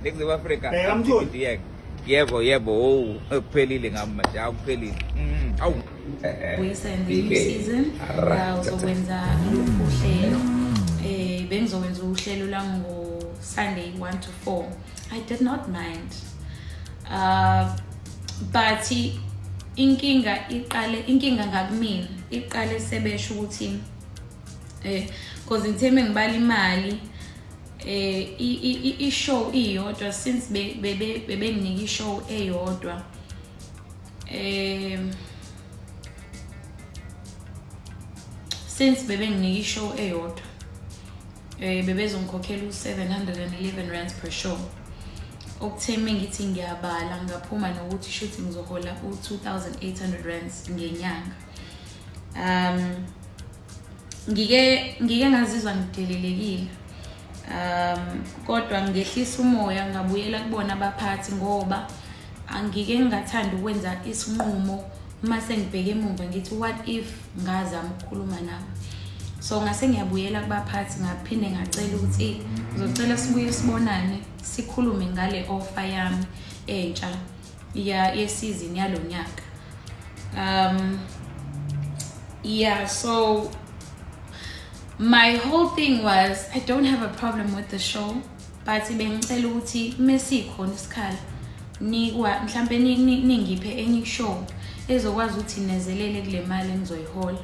Next to Africa. Yebo, uphelile ngamanje, awuphelile. Awu. Buyisa the new season. Uzokwenza uhlelo. Bengizowenza uhlelo la ngo Sunday 1 to 4. I did not mind. But inkinga ngakumina. Iqale sebesho ukuthi because ngitheme ngibala imali i-show iyodwa since bebenginika i-show eyodwa since bebenginika i-show eyodwa bebezongikhokhela u711 rands per show. Okutheme ngithi ngiyabala ngaphuma nokuthi shoot ngizohola u2800 rands ngenyanga. Ngike ngazizwa ngidelelekile. Kodwa ngehlisa umoya ngabuyela kubona abaphathi ngoba angike ngingathanda ukwenza isinqumo uma sengibheke emuva ngithi what if ngazama ukukhuluma nabo. So ngase ngiyabuyela kubaphathi ngaphinde ngacela ukuthi ngizocela sibuye sibonane sikhulume ngale offer yami entsha ye season yalonyaka. Yeah, so my whole thing was I don't have a problem with the show, but bengicela ukuthi mesikhona isikhala nikwa mhlambe ningiphe enye show ezokwazi ukuthi nezelele kule mali engizoyihola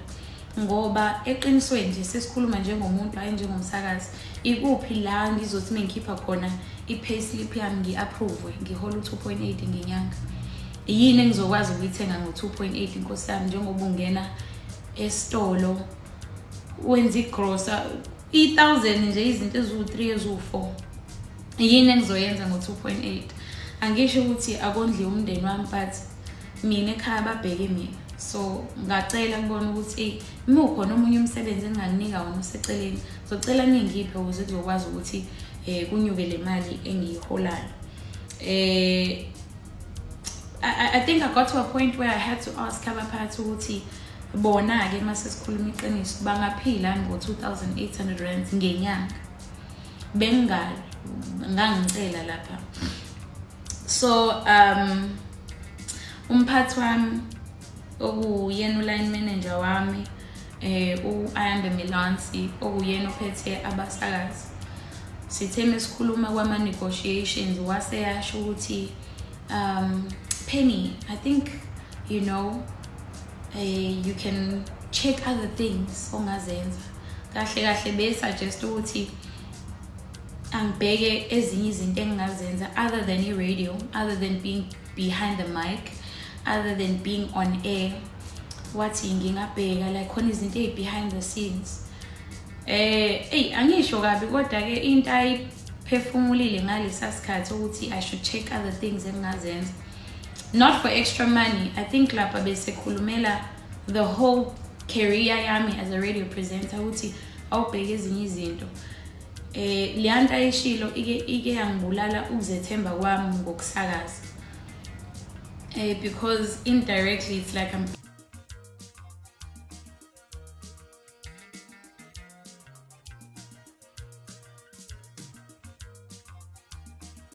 ngoba eqinisweni nje sesikhuluma njengomuntu hayi njengomsakazi ikuphi la ngizothi mengikhipha khona i-payslip yami ngi-approve ngihola u2.8 ngenyanga. Yini engizokwazi ukuyithenga ngo2.8 inkosi yami njengoba ungena esitolo wenza igrosa 1000 nje izinto ezu3 ezu4 yini engizoyenza ngo2.8. Angisho ukuthi akondli umndeni wami but mina ekhaya babheke mina. So ngacela kubona ukuthi mukhona omunye umsebenzi enginganika wona oseceleni ngizocela ningiphe ukuze kuzokwazi ukuthi kunyuke le mali engiyiholayo. I think I got to a point where I had to ask abaphathi ukuthi bona ke mase sikhuluma iqiniso bangaphila ngo2800 rands ngenyanga ngangicela lapha. So umphathi wami okuyena line manager wami uMelansi okuyena ophethe abasakazi sitheme sikhuluma kwama negotiations waseyasho ukuthi Penny, I think you know you can check other things ongazenza kahle be suggest ukuthi angibheke ezinye izinto engingazenza other than i-radio, other than being behind the mic, other than being on air. Wathi ngingabheka like khona izinto behind the scenes. Angisho kabi kodwa ke into ayiphefumulile ngalesa sikhathi ukuthi I should check other things engingazenza. Not for extra money. I think lapha bese khulumela the whole career yami as a radio presenter ukuthi awubheke ezinye izinto. Liyanta eshilo ike yangibulala ukuzethemba kwami ngokusakaza. Because indirectly it's like I'm